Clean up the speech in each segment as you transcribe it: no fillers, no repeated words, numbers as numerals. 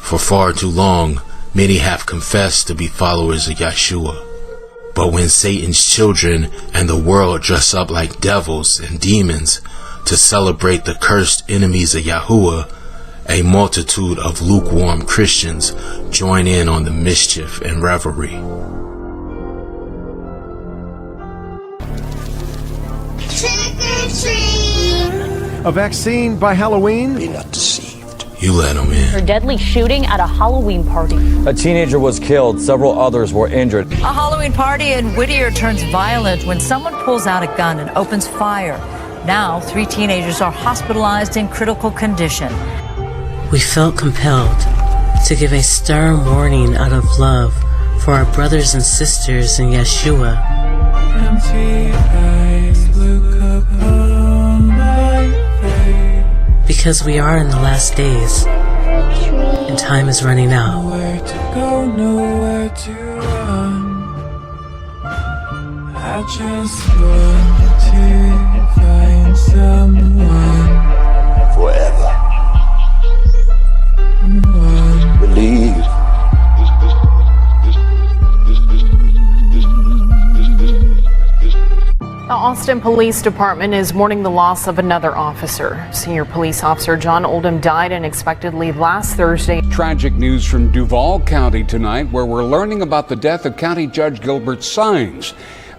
For far too long, many have confessed to be followers of Yeshua. But when Satan's children and the world dress up like devils and demons to celebrate the cursed enemies of Yahuwah, a multitude of lukewarm Christians join in on the mischief and revelry. Trick or treat! A vaccine by Halloween? Be not deceived. You let them in. A deadly shooting at a Halloween party. A teenager was killed. Several others were injured. A Halloween party in Whittier turns violent when someone pulls out a gun and opens fire. Now, 3 teenagers are hospitalized in critical condition. We felt compelled to give a stern warning out of love for our brothers and sisters in Yeshua. Empty eyes look upon my face. Because we are in the last days, and time is running out. Nowhere to go, nowhere to run. I just want to find someone. Forever. Believe. The Austin Police Department is mourning the loss of another officer. Senior police officer John Oldham died unexpectedly last Thursday. Tragic news from Duval County tonight, where we're learning about the death of County Judge Gilbert Sines.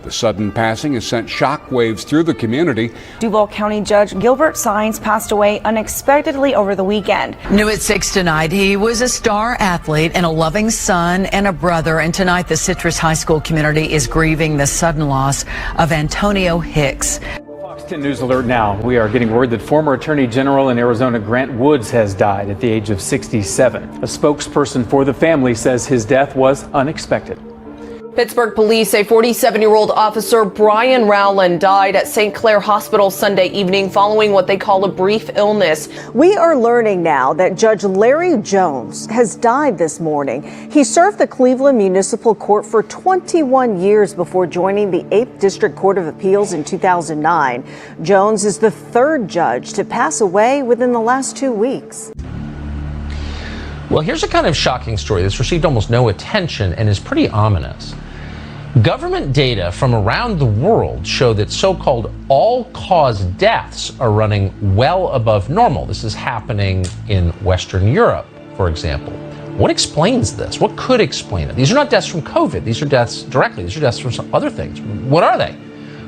The sudden passing has sent shockwaves through the community. Duval County Judge Gilbert Sines passed away unexpectedly over the weekend. New at 6 tonight, he was a star athlete and a loving son and a brother. And tonight, the Citrus High School community is grieving the sudden loss of Antonio Hicks. Fox 10 News Alert now. We are getting word that former Attorney General in Arizona Grant Woods has died at the age of 67. A spokesperson for the family says his death was unexpected. Pittsburgh police say 47-year-old officer Brian Rowland died at St. Clair Hospital Sunday evening following what they call a brief illness. We are learning now that Judge Larry Jones has died this morning. He served the Cleveland Municipal Court for 21 years before joining the 8th District Court of Appeals in 2009. Jones is the 3rd judge to pass away within the last 2 weeks. Well, here's a kind of shocking story that's received almost no attention and is pretty ominous. Government data from around the world show that so-called all-cause deaths are running well above normal. This is happening in Western Europe, for example. What explains this? What could explain it? These are not deaths from COVID. These are deaths directly. These are deaths from some other things. What are they?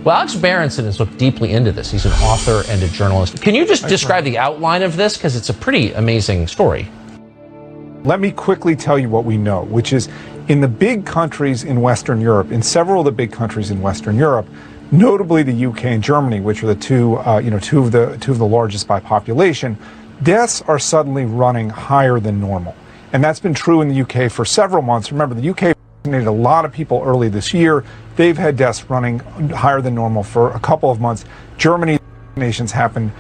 Well, Alex Berenson has looked deeply into this. He's an author and a journalist. Can you just describe the outline of this? Because it's a pretty amazing story. Let me quickly tell you what we know, which is in the big countries in Western Europe, in several of the big countries in Western Europe, notably the UK and Germany, which are the two of the largest by population, deaths are suddenly running higher than normal. And that's been true in the UK for several months. Remember, the UK vaccinated a lot of people early this year. They've had deaths running higher than normal for a couple of months. Germany's vaccinations happened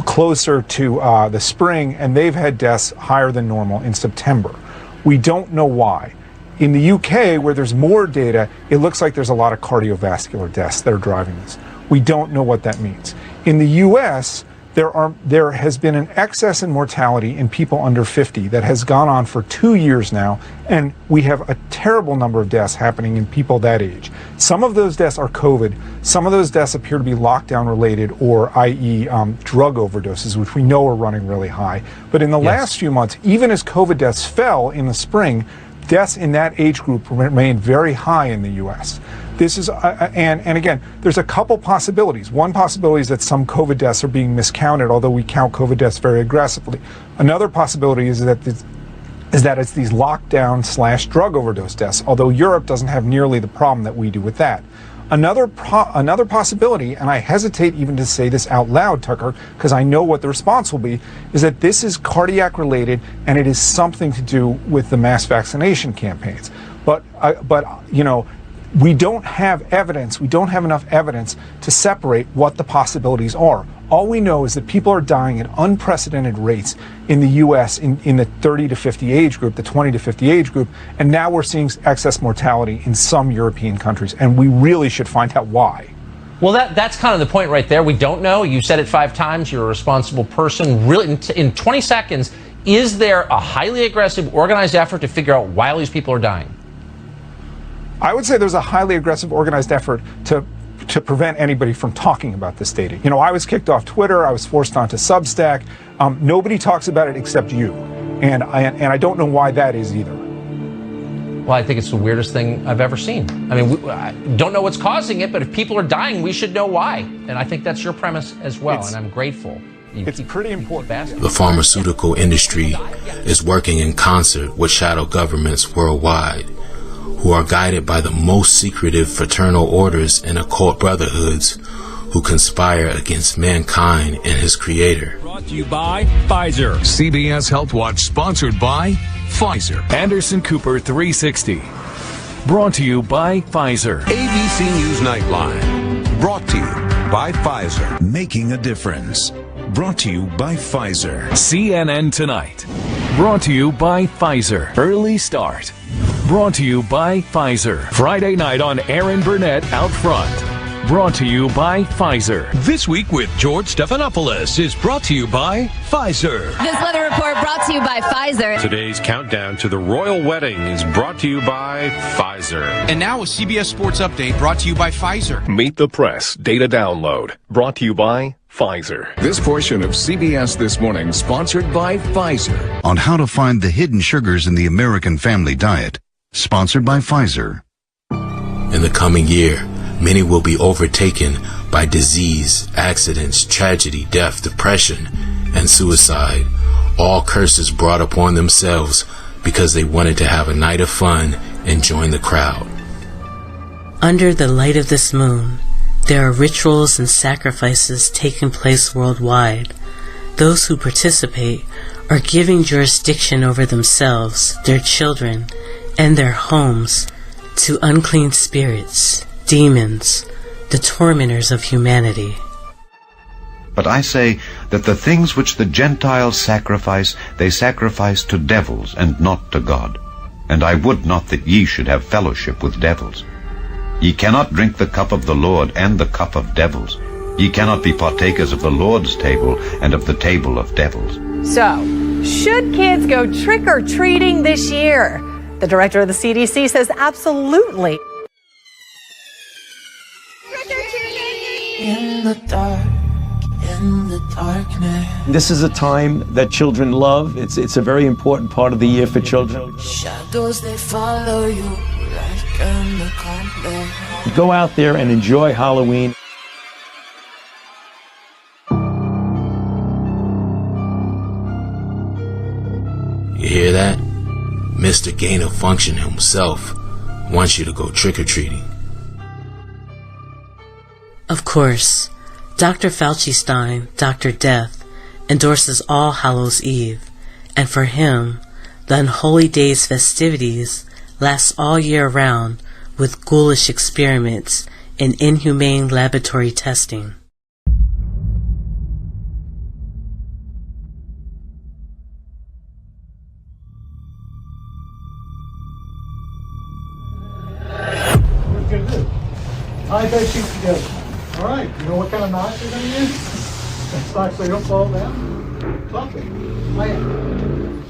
closer to the spring, and they've had deaths higher than normal in September. We don't know why. In the UK, where there's more data, it looks like there's a lot of cardiovascular deaths that are driving this. We don't know what that means. In the US, there has been an excess in mortality in people under 50 that has gone on for 2 years now, and we have a terrible number of deaths happening in people that age. Some of those deaths are COVID. Some of those deaths appear to be lockdown related, or i.e. Drug overdoses, which we know are running really high. But in the last few months, even as COVID deaths fell in the spring, deaths in that age group remain very high in the U.S. This is, and again, there's a couple possibilities. One possibility is that some COVID deaths are being miscounted, although we count COVID deaths very aggressively. Another possibility is that it's these lockdown/drug overdose deaths, although Europe doesn't have nearly the problem that we do with that. Another possibility, and I hesitate even to say this out loud, Tucker, because I know what the response will be, is that this is cardiac related and it is something to do with the mass vaccination campaigns. But you know, we don't have evidence. We don't have enough evidence to separate what the possibilities are. All we know is that people are dying at unprecedented rates in the U.S. in the 30 to 50 age group, the 20 to 50 age group, and now we're seeing excess mortality in some European countries, and we really should find out why. Well, that's kind of the point right there. We don't know. You said it 5 times. You're a responsible person. Really, in 20 seconds, Is there a highly aggressive, organized effort to figure out why all these people are dying? I would say there's a highly aggressive, organized effort to prevent anybody from talking about this data. You know, I was kicked off Twitter. I was forced onto Substack. Nobody talks about it except you. And I don't know why that is either. Well, I think it's the weirdest thing I've ever seen. I mean, I don't know what's causing it, but if people are dying, we should know why. And I think that's your premise as well, and I'm grateful. It's pretty important. The pharmaceutical industry is working in concert with shadow governments worldwide, who are guided by the most secretive fraternal orders and occult brotherhoods who conspire against mankind and his creator. Brought to you by Pfizer. CBS Health Watch sponsored by Pfizer. Anderson Cooper 360. Brought to you by Pfizer. ABC News Nightline. Brought to you by Pfizer. Making a difference. Brought to you by Pfizer. CNN Tonight. Brought to you by Pfizer. Early Start. Brought to you by Pfizer. Friday night on Aaron Burnett Out Front. Brought to you by Pfizer. This Week with George Stephanopoulos is brought to you by Pfizer. This weather report brought to you by Pfizer. Today's countdown to the royal wedding is brought to you by Pfizer. And now a CBS Sports Update brought to you by Pfizer. Meet the Press Data Download brought to you by Pfizer. This portion of CBS This Morning sponsored by Pfizer. On how to find the hidden sugars in the American family diet, sponsored by Pfizer. In the coming year, many will be overtaken by disease, accidents, tragedy, death, depression, and suicide, all curses brought upon themselves because they wanted to have a night of fun and join the crowd. Under the light of this moon, there are rituals and sacrifices taking place worldwide. Those who participate are giving jurisdiction over themselves, their children, and their homes to unclean spirits, demons, the tormentors of humanity. But I say that the things which the Gentiles sacrifice, they sacrifice to devils and not to God. And I would not that ye should have fellowship with devils. Ye cannot drink the cup of the Lord and the cup of devils. Ye cannot be partakers of the Lord's table and of the table of devils. So, should kids go trick-or-treating this year? The director of the CDC says absolutely. In the dark, in the darkness. This is a time that children love. It's a very important part of the year for children. Shadows, they follow you like in the complex. Go out there and enjoy Halloween. You hear that? Mr. Gain of Function himself wants you to go trick-or-treating. Of course, Dr. Fauci Stein, Dr. Death, endorses All Hallows Eve, and for him, the Unholy Days festivities last all year round with ghoulish experiments and inhumane laboratory testing. What's going to do? Tie those sheets together. All right, you know what kind of knot you're going to use? It's like so you don't fall down. Tuck it. Plan.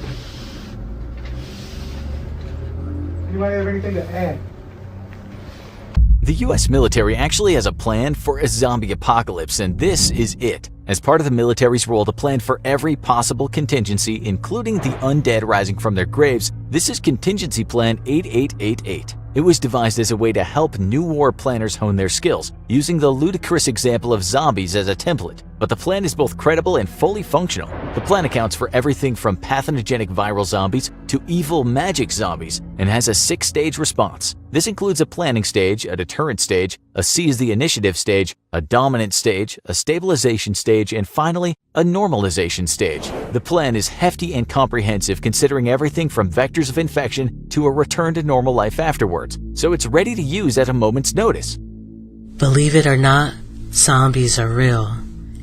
Anybody have anything to add? The U.S. military actually has a plan for a zombie apocalypse, and this is it. As part of the military's role to plan for every possible contingency, including the undead rising from their graves, this is Contingency Plan 8888. It was devised as a way to help new war planners hone their skills, using the ludicrous example of zombies as a template. But the plan is both credible and fully functional. The plan accounts for everything from pathogenic viral zombies to evil magic zombies and has a 6-stage response. This includes a planning stage, a deterrent stage, a seize the initiative stage, a dominant stage, a stabilization stage, and finally, a normalization stage. The plan is hefty and comprehensive, considering everything from vectors of infection to a return to normal life afterwards, so it's ready to use at a moment's notice. Believe it or not, zombies are real,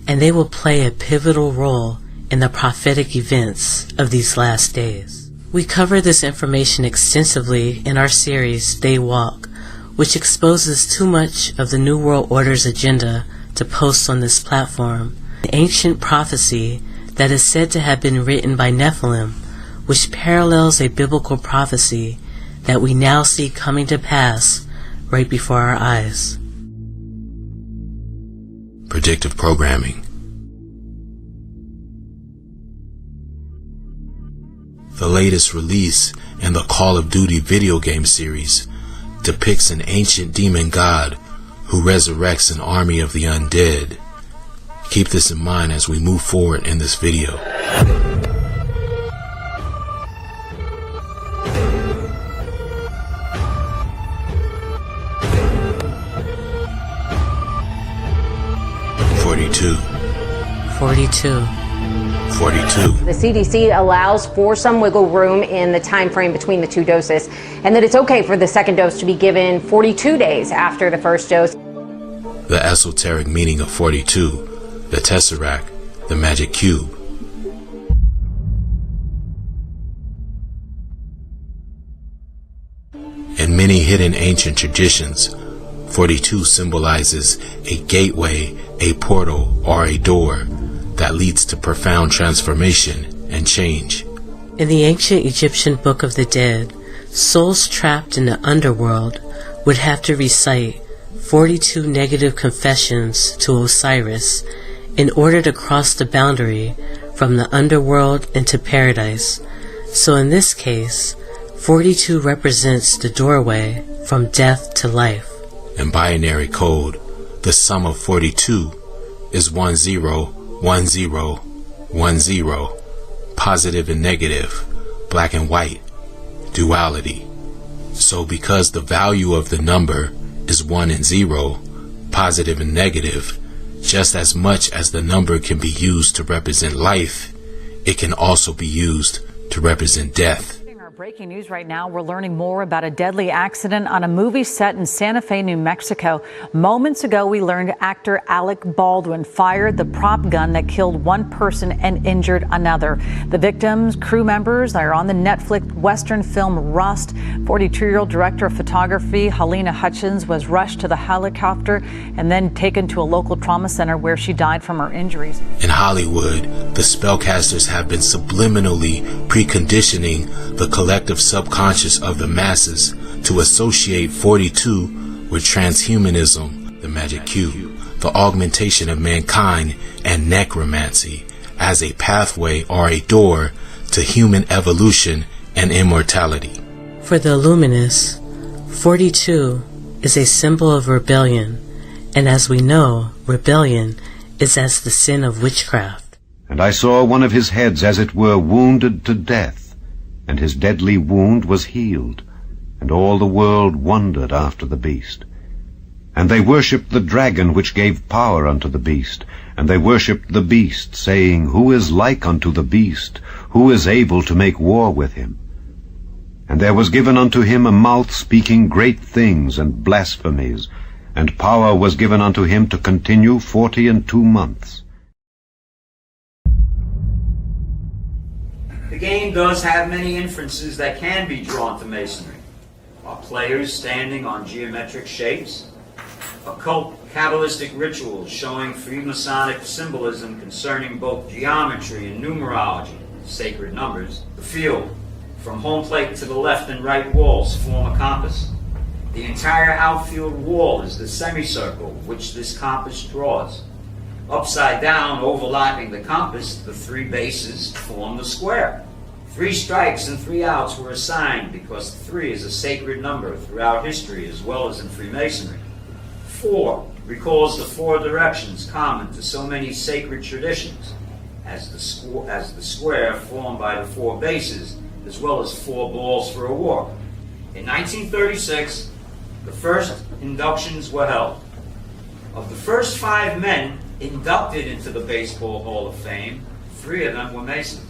and they will play a pivotal role in the prophetic events of these last days. We cover this information extensively in our series, They Walk, which exposes too much of the New World Order's agenda to post on this platform. An ancient prophecy that is said to have been written by Nephilim, which parallels a biblical prophecy that we now see coming to pass right before our eyes. Predictive programming. The latest release in the Call of Duty video game series depicts an ancient demon god who resurrects an army of the undead. Keep this in mind as we move forward in this video. Forty-two. 42. The CDC allows for some wiggle room in the time frame between the two doses, and that it's okay for the second dose to be given 42 days after the first dose. The esoteric meaning of 42, the tesseract, the magic cube. In many hidden ancient traditions, 42 symbolizes a gateway, a portal, or a door that leads to profound transformation and change. In the ancient Egyptian Book of the Dead, souls trapped in the underworld would have to recite 42 negative confessions to Osiris in order to cross the boundary from the underworld into paradise. So in this case, 42 represents the doorway from death to life. In binary code, the sum of 42 is 101010, positive and negative, black and white, duality. So because the value of the number is 1 and 0, positive and negative, just as much as the number can be used to represent life, it can also be used to represent death. Breaking news right now, we're learning more about a deadly accident on a movie set in Santa Fe, New Mexico. Moments ago, we learned actor Alec Baldwin fired the prop gun that killed one person and injured another. The victims, crew members, are on the Netflix Western film Rust. 42-year-old director of photography Helena Hutchins was rushed to the helicopter and then taken to a local trauma center where she died from her injuries. In Hollywood, the spellcasters have been subliminally preconditioning the collective subconscious of the masses to associate 42 with transhumanism, the magic cube, the augmentation of mankind, and necromancy as a pathway or a door to human evolution and immortality. For the Illuminists, 42 is a symbol of rebellion, and as we know, rebellion is as the sin of witchcraft. And I saw one of his heads as it were wounded to death, and his deadly wound was healed, and all the world wondered after the beast. And they worshipped the dragon which gave power unto the beast, and they worshipped the beast, saying, Who is like unto the beast? Who is able to make war with him? And there was given unto him a mouth speaking great things and blasphemies, and power was given unto him to continue 42 months. The game does have many inferences that can be drawn to Masonry. Are players standing on geometric shapes? Occult Kabbalistic rituals showing Freemasonic symbolism concerning both geometry and numerology, sacred numbers. The field, from home plate to the left and right walls, form a compass. The entire outfield wall is the semicircle which this compass draws. Upside down, overlapping the compass, the three bases form the square. 3 strikes and 3 outs were assigned because 3 is a sacred number throughout history as well as in Freemasonry. 4 recalls the 4 directions common to so many sacred traditions, as the square formed by the 4 bases, as well as 4 balls for a war. In 1936, the first inductions were held. Of the first 5 men inducted into the Baseball Hall of Fame, 3 of them were Masons.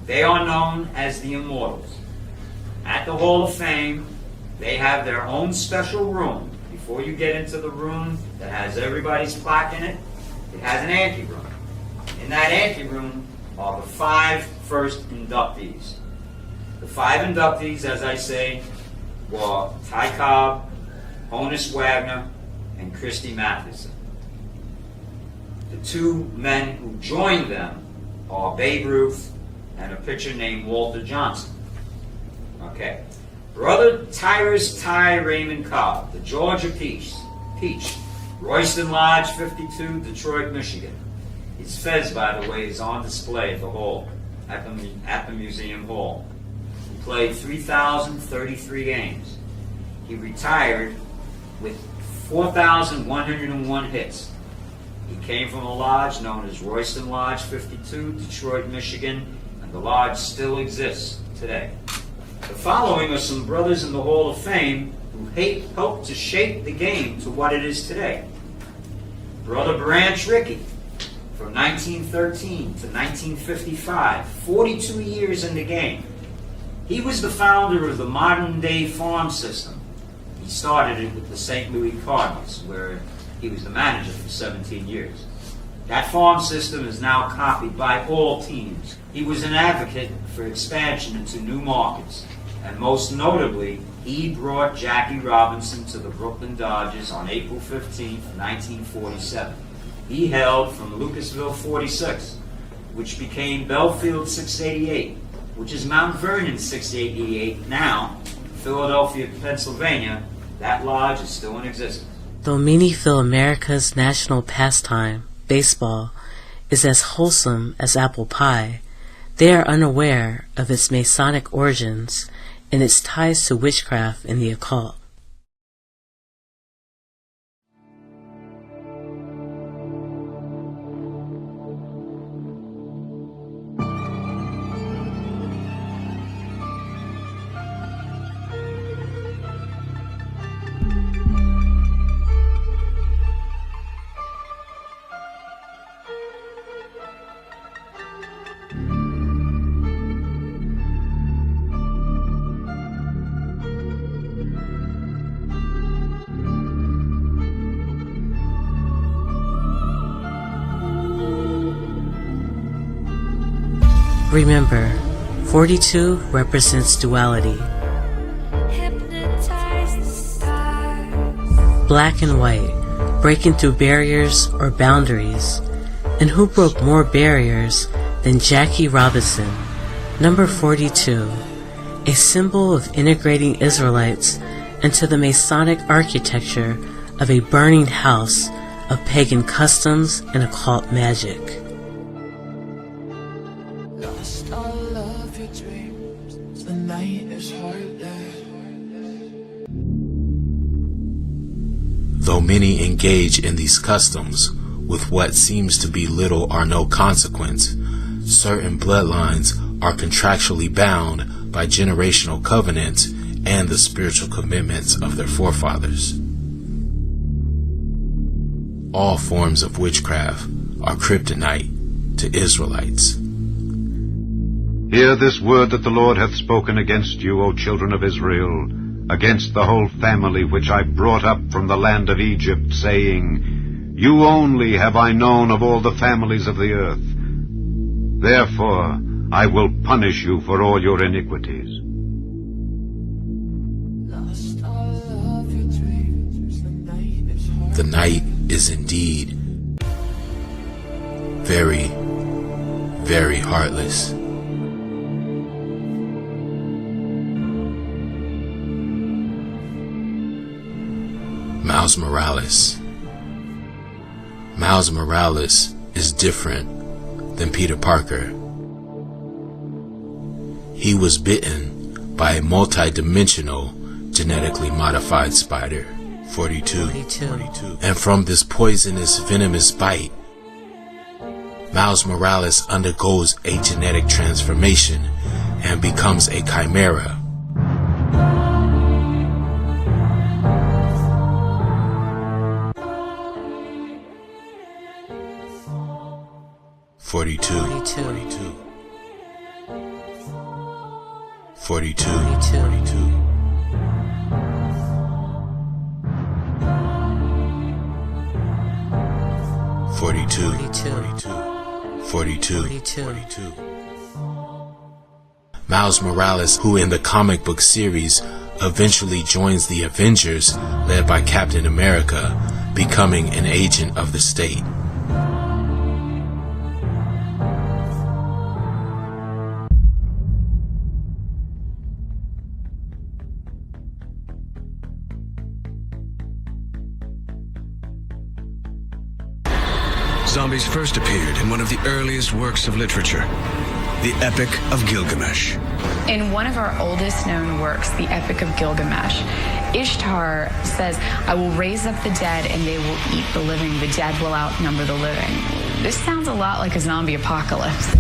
They are known as the Immortals. At the Hall of Fame, they have their own special room. Before you get into the room that has everybody's plaque in it, it has an anteroom. In that anteroom are the 5 first inductees. The 5 inductees, as I say, were Ty Cobb, Honus Wagner, and Christy Matheson. The 2 men who joined them are Babe Ruth and a pitcher named Walter Johnson. Okay. Brother Tyrus Ty Raymond Cobb, the Georgia Peach, Royston Lodge 52, Detroit, Michigan. His fez, by the way, is on display at the hall, at the Museum Hall. He played 3,033 games. He retired with 4,101 hits. He came from a lodge known as Royston Lodge 52, Detroit, Michigan, and the lodge still exists today. The following are some brothers in the Hall of Fame who helped to shape the game to what it is today. Brother Branch Rickey, from 1913 to 1955, 42 years in the game. He was the founder of the modern-day farm system. He started it with the St. Louis Cardinals, where he was the manager for 17 years. That farm system is now copied by all teams. He was an advocate for expansion into new markets, and most notably, he brought Jackie Robinson to the Brooklyn Dodgers on April 15, 1947. He hailed from Lucasville 46, which became Belfield 688, which is Mount Vernon 688 now, Philadelphia, Pennsylvania. That lodge is still in existence. Though many feel America's national pastime, baseball, is as wholesome as apple pie, they are unaware of its Masonic origins and its ties to witchcraft and the occult. Remember, 42 represents duality. Black and white, breaking through barriers or boundaries. And who broke more barriers than Jackie Robinson, number 42, a symbol of integrating Israelites into the Masonic architecture of a burning house of pagan customs and occult magic. All of your dreams, the night is heartless. Though many engage in these customs with what seems to be little or no consequence, certain bloodlines are contractually bound by generational covenants and the spiritual commitments of their forefathers. All forms of witchcraft are kryptonite to Israelites. Hear this word that the Lord hath spoken against you, O children of Israel, against the whole family which I brought up from the land of Egypt, saying, You only have I known of all the families of the earth. Therefore I will punish you for all your iniquities. The night is indeed very, very heartless. Miles Morales. Miles Morales is different than Peter Parker. He was bitten by a multi-dimensional genetically modified spider, 42. And from this poisonous, venomous bite, Miles Morales undergoes a genetic transformation and becomes a chimera. Forty-two. 42. Miles Morales, who in the comic book series eventually joins the Avengers led by Captain America, becoming an agent of the state. Zombies first appeared in one of the earliest works of literature, the Epic of Gilgamesh. In one of our oldest known works, the Epic of Gilgamesh, Ishtar says, "I will raise up the dead and they will eat the living. The dead will outnumber the living." This sounds a lot like a zombie apocalypse.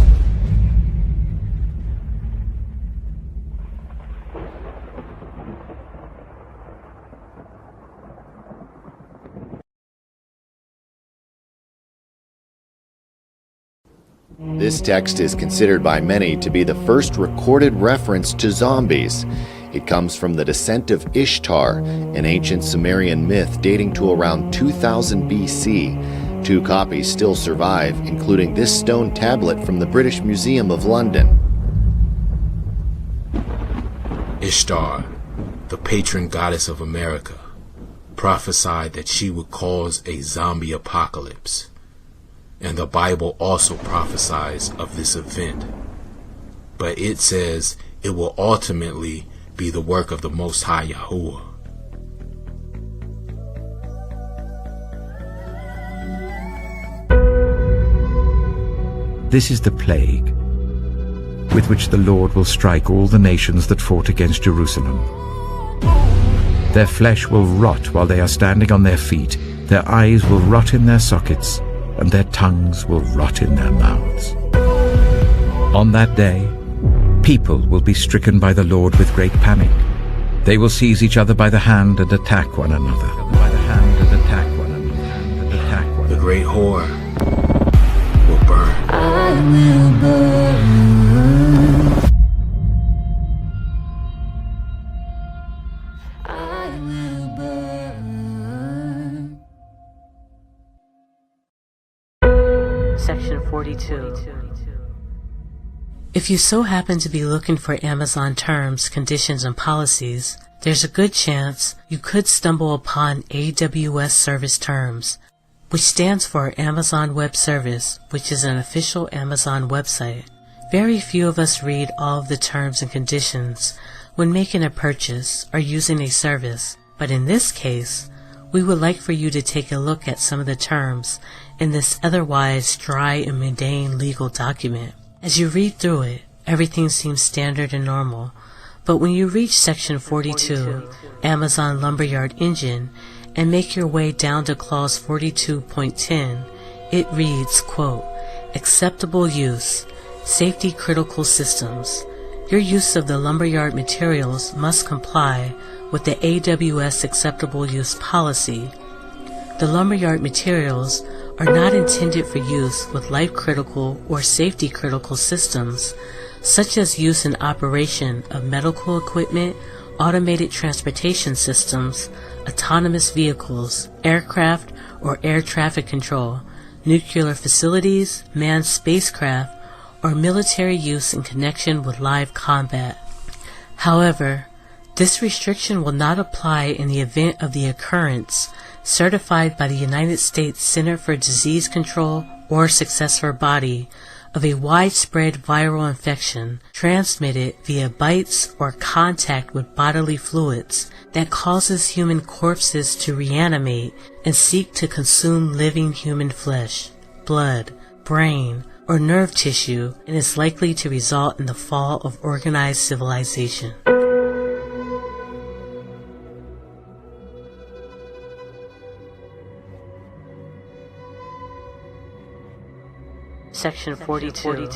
This text is considered by many to be the first recorded reference to zombies. It comes from the descent of Ishtar, an ancient Sumerian myth dating to around 2000 BC. 2 copies still survive, including this stone tablet from the British Museum of London. Ishtar, the patron goddess of America, prophesied that she would cause a zombie apocalypse. And the Bible also prophesies of this event. But it says it will ultimately be the work of the Most High Yahuwah. This is the plague with which the Lord will strike all the nations that fought against Jerusalem. Their flesh will rot while they are standing on their feet, their eyes will rot in their sockets, and their tongues will rot in their mouths. On that day, people will be stricken by the Lord with great panic. They will seize each other by the hand and attack one another. The great whore will burn. I will burn. I will burn. Section 42. If you so happen to be looking for Amazon terms, conditions, and policies, there's a good chance you could stumble upon AWS Service Terms, which stands for Amazon Web Service, which is an official Amazon website. Very few of us read all of the terms and conditions when making a purchase or using a service, but in this case, we would like for you to take a look at some of the terms in this otherwise dry and mundane legal document. As you read through it, everything seems standard and normal, but when you reach Section 42, Amazon Lumberyard Engine, and make your way down to Clause 42.10, it reads, quote, "Acceptable use, safety critical systems. Your use of the lumberyard materials must comply with the AWS Acceptable Use Policy. The lumberyard materials are not intended for use with life-critical or safety-critical systems, such as use and operation of medical equipment, automated transportation systems, autonomous vehicles, aircraft or air traffic control, nuclear facilities, manned spacecraft, or military use in connection with live combat. However, this restriction will not apply in the event of the occurrence certified by the United States Center for Disease Control or successor body of a widespread viral infection transmitted via bites or contact with bodily fluids that causes human corpses to reanimate and seek to consume living human flesh, blood, brain, or nerve tissue, and is likely to result in the fall of organized civilization. Section 42.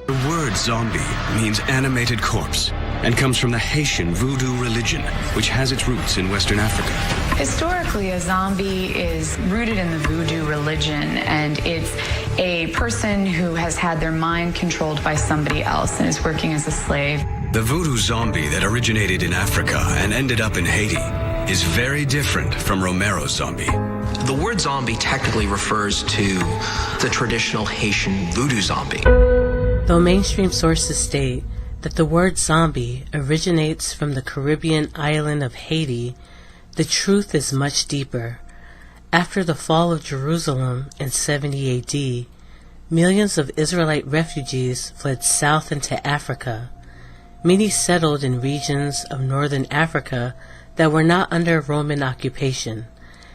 The word zombie means animated corpse and comes from the Haitian voodoo religion, which has its roots in Western Africa. Historically, a zombie is rooted in the voodoo religion, and it's a person who has had their mind controlled by somebody else and is working as a slave. The voodoo zombie that originated in Africa and ended up in Haiti is very different from Romero's zombie. The word zombie technically refers to the traditional Haitian voodoo zombie. Though mainstream sources state that the word zombie originates from the Caribbean island of Haiti, the truth is much deeper. After the fall of Jerusalem in 70 AD, millions of Israelite refugees fled south into Africa. Many settled in regions of northern Africa that were not under Roman occupation.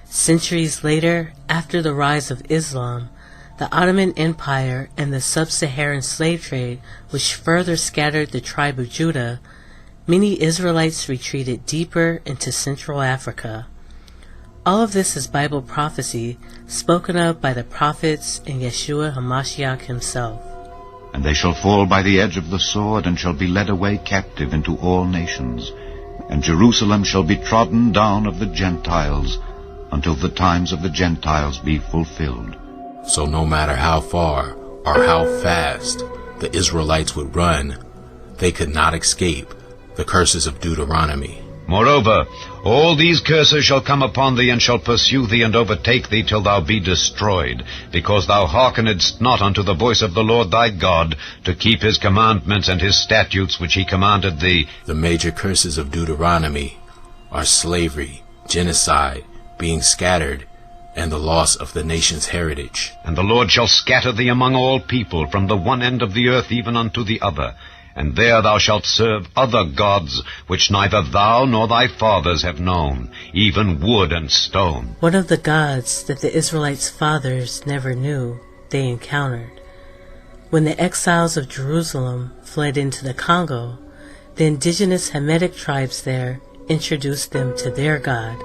Centuries later, after the rise of Islam, the Ottoman Empire and the sub-Saharan slave trade, which further scattered the tribe of Judah, many Israelites retreated deeper into Central Africa. All of this is Bible prophecy spoken of by the prophets and Yeshua HaMashiach himself. And they shall fall by the edge of the sword, and shall be led away captive into all nations. And Jerusalem shall be trodden down of the Gentiles, until the times of the Gentiles be fulfilled. So no matter how far or how fast the Israelites would run, they could not escape the curses of Deuteronomy. Moreover, all these curses shall come upon thee, and shall pursue thee, and overtake thee, till thou be destroyed, because thou hearkenedst not unto the voice of the Lord thy God, to keep his commandments and his statutes which he commanded thee. The major curses of Deuteronomy are slavery, genocide, being scattered, and the loss of the nation's heritage. And the Lord shall scatter thee among all people, from the one end of the earth even unto the other. And there thou shalt serve other gods, which neither thou nor thy fathers have known, even wood and stone. One of the gods that the Israelites' fathers never knew, they encountered. When the exiles of Jerusalem fled into the Congo, the indigenous Hamitic tribes there introduced them to their god.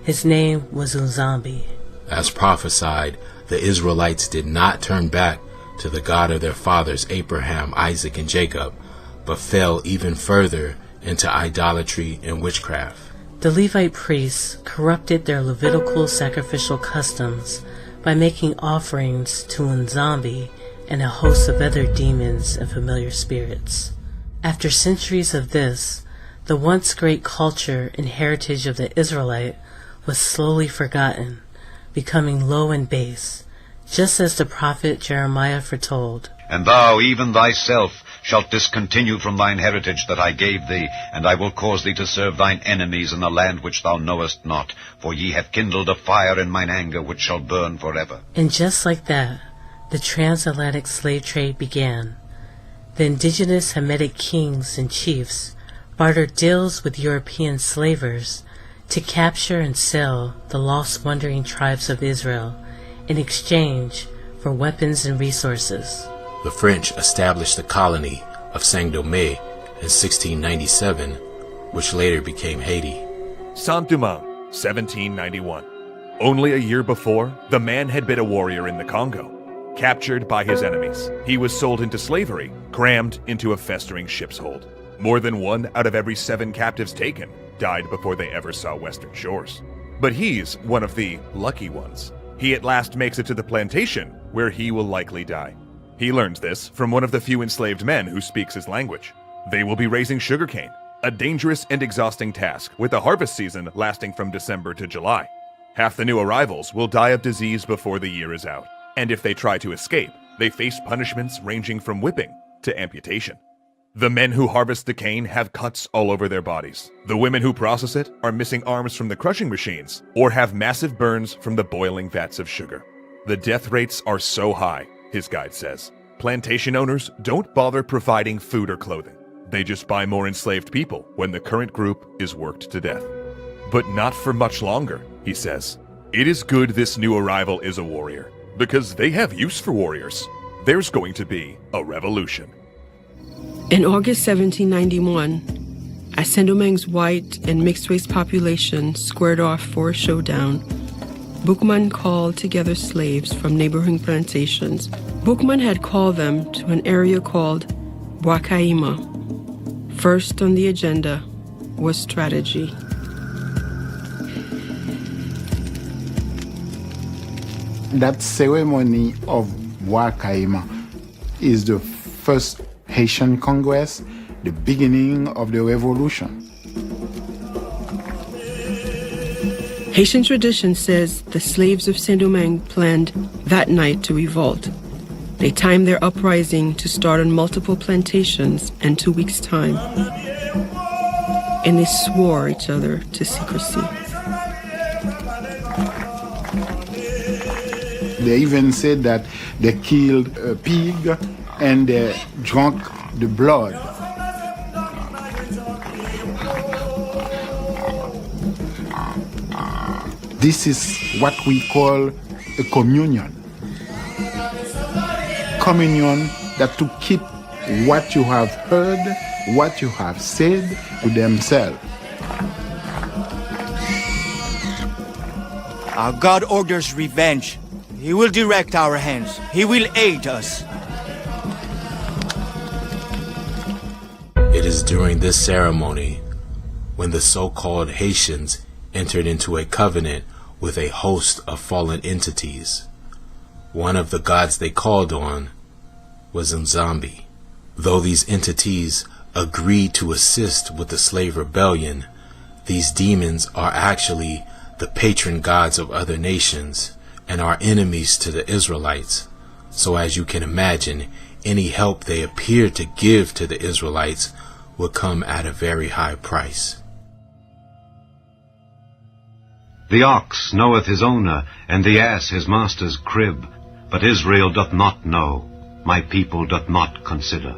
His name was Nzambi. As prophesied, the Israelites did not turn back to the God of their fathers Abraham, Isaac, and Jacob, but fell even further into idolatry and witchcraft. The Levite priests corrupted their Levitical sacrificial customs by making offerings to Nzambi and a host of other demons and familiar spirits. After centuries of this, the once great culture and heritage of the Israelite was slowly forgotten, becoming low and base, just as the prophet Jeremiah foretold. And thou, even thyself, shalt discontinue from thine heritage that I gave thee, and I will cause thee to serve thine enemies in a land which thou knowest not, for ye have kindled a fire in mine anger which shall burn forever. And just like that, the transatlantic slave trade began. The indigenous Hamitic kings and chiefs bartered deals with European slavers to capture and sell the lost wandering tribes of Israel in exchange for weapons and resources. The French established the colony of Saint-Domingue in 1697, which later became Haiti. Saint-Domingue, 1791. Only a year before, the man had been a warrior in the Congo. Captured by his enemies, he was sold into slavery, crammed into a festering ship's hold. More than 1 out of every 7 captives taken died before they ever saw western shores. But he's one of the lucky ones. He at last makes it to the plantation, where he will likely die. He learns this from one of the few enslaved men who speaks his language. They will be raising sugarcane, a dangerous and exhausting task, with the harvest season lasting from December to July. Half the new arrivals will die of disease before the year is out, and if they try to escape, they face punishments ranging from whipping to amputation. The men who harvest the cane have cuts all over their bodies. The women who process it are missing arms from the crushing machines or have massive burns from the boiling vats of sugar. The death rates are so high, his guide says. Plantation owners don't bother providing food or clothing. They just buy more enslaved people when the current group is worked to death. But not for much longer, he says. It is good this new arrival is a warrior, because they have use for warriors. There's going to be a revolution. In August 1791, as Saint-Domingue's white and mixed-race population squared off for a showdown, Boukman called together slaves from neighboring plantations. Boukman had called them to an area called Bwakaima. First on the agenda was strategy. That ceremony of Bwakaima is the first Haitian Congress, the beginning of the revolution. Haitian tradition says the slaves of Saint-Domingue planned that night to revolt. They timed their uprising to start on multiple plantations in 2 weeks' time. And they swore each other to secrecy. They even said that they killed a pig and they drank the blood. This is what we call a communion. Communion that to keep what you have heard, what you have said to themselves. Our God orders revenge. He will direct our hands. He will aid us. It is during this ceremony when the so-called Haitians entered into a covenant with a host of fallen entities. One of the gods they called on was Nzambi. Though these entities agreed to assist with the slave rebellion, these demons are actually the patron gods of other nations and are enemies to the Israelites. So as you can imagine, any help they appear to give to the Israelites would come at a very high price. The ox knoweth his owner, and the ass his master's crib. But Israel doth not know, my people doth not consider.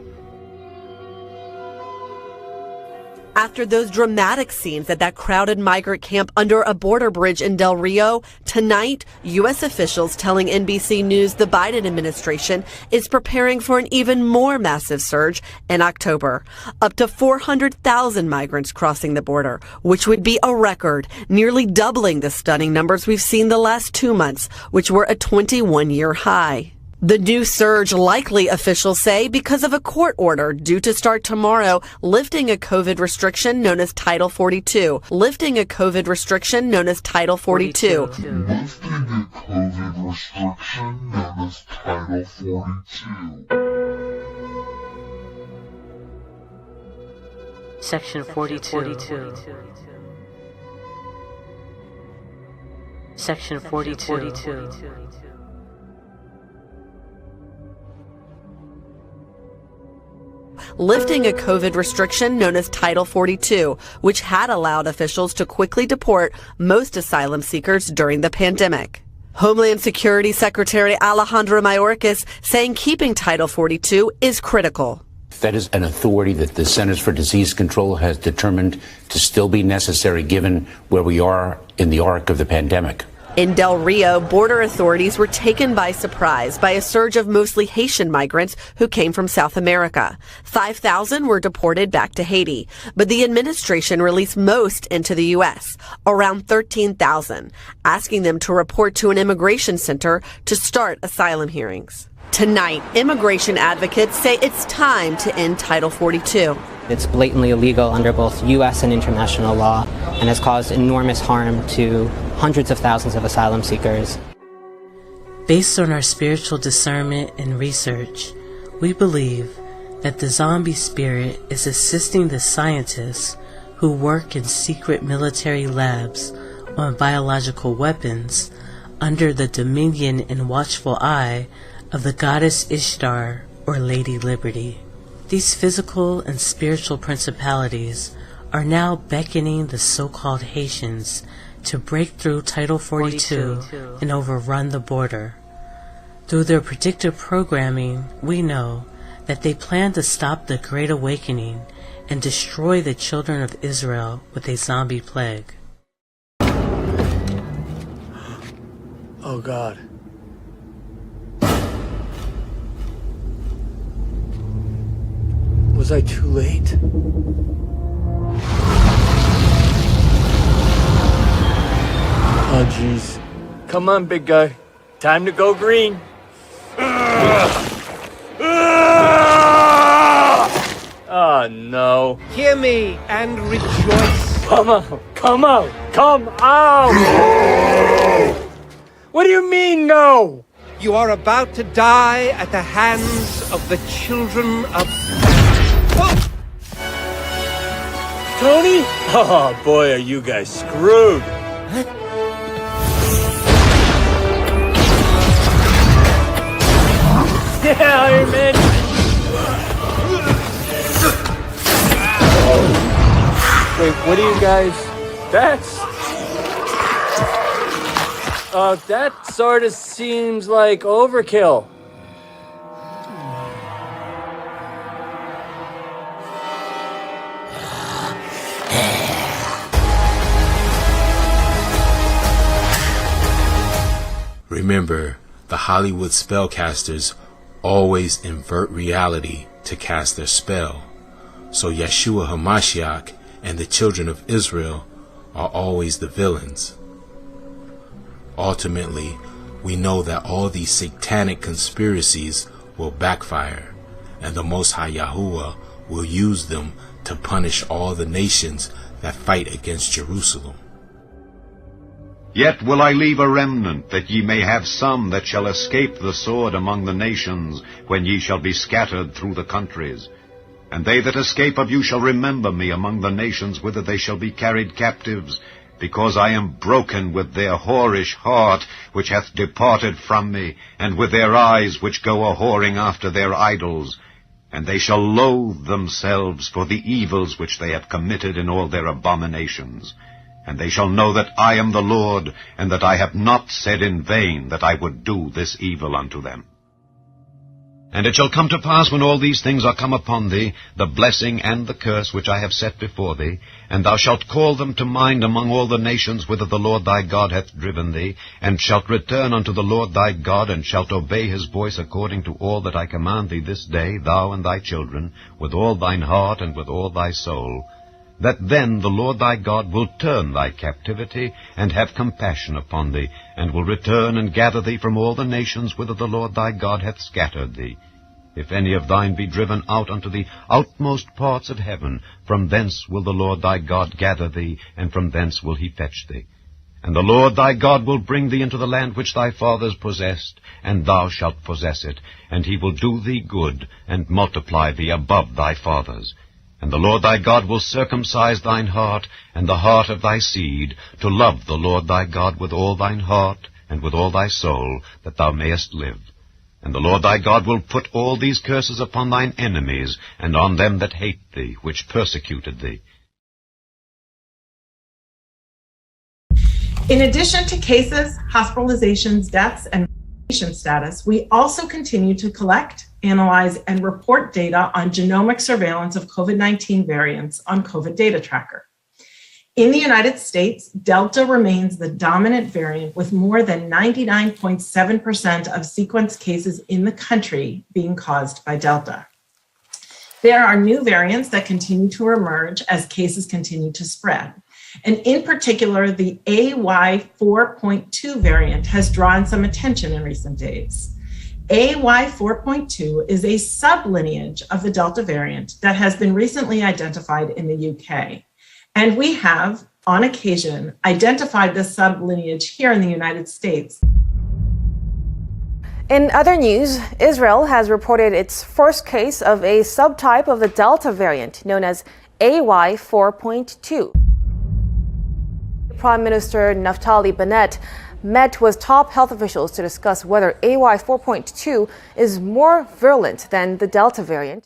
After those dramatic scenes at that crowded migrant camp under a border bridge in Del Rio, tonight, U.S. officials telling NBC News the Biden administration is preparing for an even more massive surge in October. Up to 400,000 migrants crossing the border, which would be a record, nearly doubling the stunning numbers we've seen the last 2 months, which were a 21-year high. The new surge likely, officials say, because of a court order due to start tomorrow lifting a COVID restriction known as Title 42. Lifting a COVID restriction known as Title 42. Lifting a COVID restriction known as Title 42. Section 42. Section 42. Lifting a COVID restriction known as Title 42, which had allowed officials to quickly deport most asylum seekers during the pandemic. Homeland Security Secretary Alejandro Mayorkas saying keeping Title 42 is critical. That is an authority that the Centers for Disease Control has determined to still be necessary given where we are in the arc of the pandemic. In Del Rio, border authorities were taken by surprise by a surge of mostly Haitian migrants who came from South America. 5,000 were deported back to Haiti, but the administration released most into the U.S., around 13,000, asking them to report to an immigration center to start asylum hearings. Tonight, immigration advocates say it's time to end Title 42. It's blatantly illegal under both U.S. and international law and has caused enormous harm to hundreds of thousands of asylum seekers. Based on our spiritual discernment and research, we believe that the zombie spirit is assisting the scientists who work in secret military labs on biological weapons under the dominion and watchful eye of the goddess Ishtar or Lady Liberty. These physical and spiritual principalities are now beckoning the so-called Haitians to break through Title 42 and overrun the border. Through their predictive programming, we know that they plan to stop the Great Awakening and destroy the children of Israel with a zombie plague. Oh God. Was I too late? Oh, jeez. Come on, big guy. Time to go green. Oh, no. Hear me and rejoice. Come on. Come out. Come out. What do you mean, no? You are about to die at the hands of the children of... Tony? Oh, boy, are you guys screwed. Yeah, Iron Man. Wait, what are you guys... That's... That sort of seems like overkill. Remember, the Hollywood spellcasters always invert reality to cast their spell. So Yeshua HaMashiach and the children of Israel are always the villains. Ultimately, we know that all these satanic conspiracies will backfire, and the Most High Yahuwah will use them to punish all the nations that fight against Jerusalem. Yet will I leave a remnant, that ye may have some that shall escape the sword among the nations, when ye shall be scattered through the countries. And they that escape of you shall remember me among the nations whither they shall be carried captives, because I am broken with their whorish heart, which hath departed from me, and with their eyes which go a-whoring after their idols. And they shall loathe themselves for the evils which they have committed in all their abominations. And they shall know that I am the Lord, and that I have not said in vain that I would do this evil unto them. And it shall come to pass, when all these things are come upon thee, the blessing and the curse which I have set before thee, and thou shalt call them to mind among all the nations whither the Lord thy God hath driven thee, and shalt return unto the Lord thy God, and shalt obey his voice according to all that I command thee this day, thou and thy children, with all thine heart and with all thy soul, that then the Lord thy God will turn thy captivity, and have compassion upon thee, and will return and gather thee from all the nations whither the Lord thy God hath scattered thee. If any of thine be driven out unto the outmost parts of heaven, from thence will the Lord thy God gather thee, and from thence will he fetch thee. And the Lord thy God will bring thee into the land which thy fathers possessed, and thou shalt possess it, and he will do thee good, and multiply thee above thy fathers. And the Lord thy God will circumcise thine heart, and the heart of thy seed, to love the Lord thy God with all thine heart, and with all thy soul, that thou mayest live. And the Lord thy God will put all these curses upon thine enemies, and on them that hate thee, which persecuted thee. In addition to cases, hospitalizations, deaths, and patient status, we also continue to collect, analyze, and report data on genomic surveillance of COVID-19 variants on COVID Data Tracker. In the United States, Delta remains the dominant variant, with more than 99.7% of sequenced cases in the country being caused by Delta. There are new variants that continue to emerge as cases continue to spread. And in particular, the AY4.2 variant has drawn some attention in recent days. AY4.2 is a sublineage of the Delta variant that has been recently identified in the UK. And we have, on occasion, identified this sublineage here in the United States. In other news, Israel has reported its first case of a subtype of the Delta variant known as AY4.2. Prime Minister Naftali Bennett met with top health officials to discuss whether AY4.2 is more virulent than the Delta variant.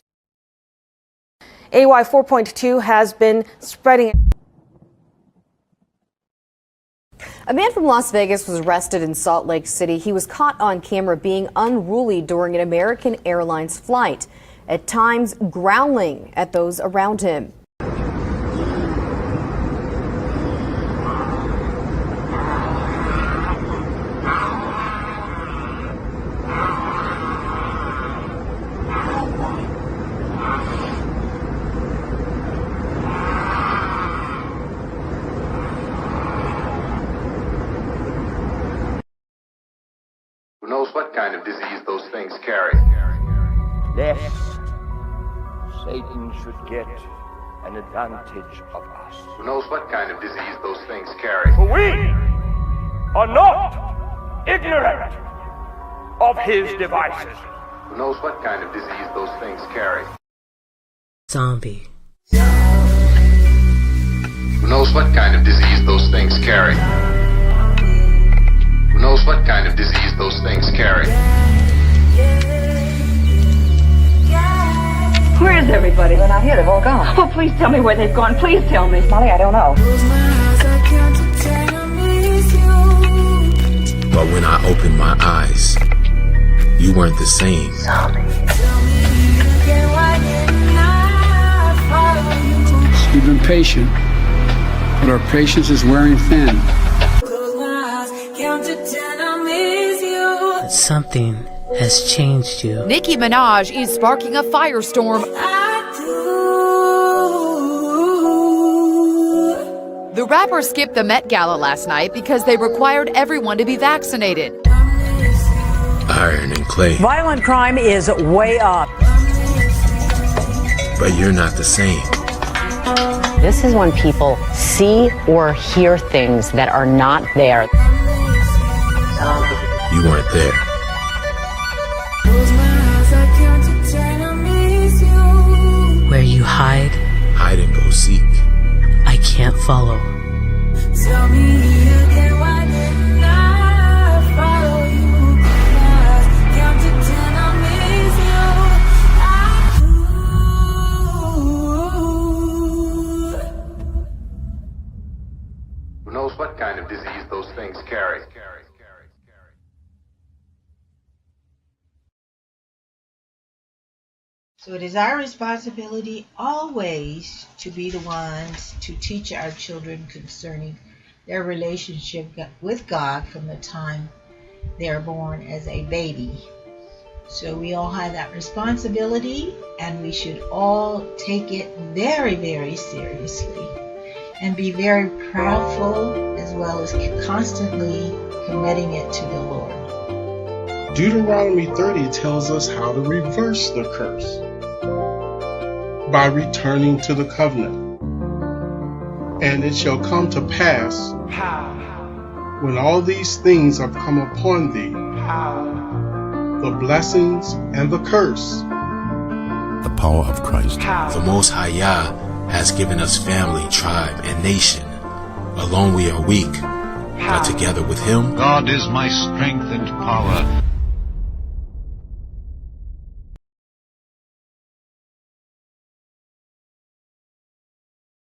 AY4.2 has been spreading. A man from Las Vegas was arrested in Salt Lake City. He was caught on camera being unruly during an American Airlines flight, at times growling at those around him. Who knows what kind of disease those things carry? Lest Satan should get an advantage of us. Who knows what kind of disease those things carry? For we are not ignorant of his devices. Who knows what kind of disease those things carry? Zombie. Who knows what kind of disease those things carry? Who knows what kind of disease those things carry? Where is everybody? They're not here. They've all gone. Oh, please tell me where they've gone. Please tell me. Molly, I don't know. But when I opened my eyes, you weren't the same. You've been patient, but our patience is wearing thin. But something has changed you. Nicki Minaj is sparking a firestorm. The rapper skipped the Met Gala last night because they required everyone to be vaccinated. Iron and clay. Violent crime is way up. But you're not the same. This is when people see or hear things that are not there. You weren't there. Where you hide, hide and go seek. I can't follow. Tell me again, why didn't I follow you? Count to 10, I miss you. Who knows what kind of disease those things carry? So it is our responsibility always to be the ones to teach our children concerning their relationship with God from the time they are born as a baby. So we all have that responsibility, and we should all take it very, very seriously and be very proudful, as well as constantly committing it to the Lord. Deuteronomy 30 tells us how to reverse the curse by returning to the covenant. And it shall come to pass, when all these things have come upon thee, the blessings and the curse. The power of Christ. The Most High Yah has given us family, tribe, and nation. Alone we are weak, but together with Him, God is my strength and power.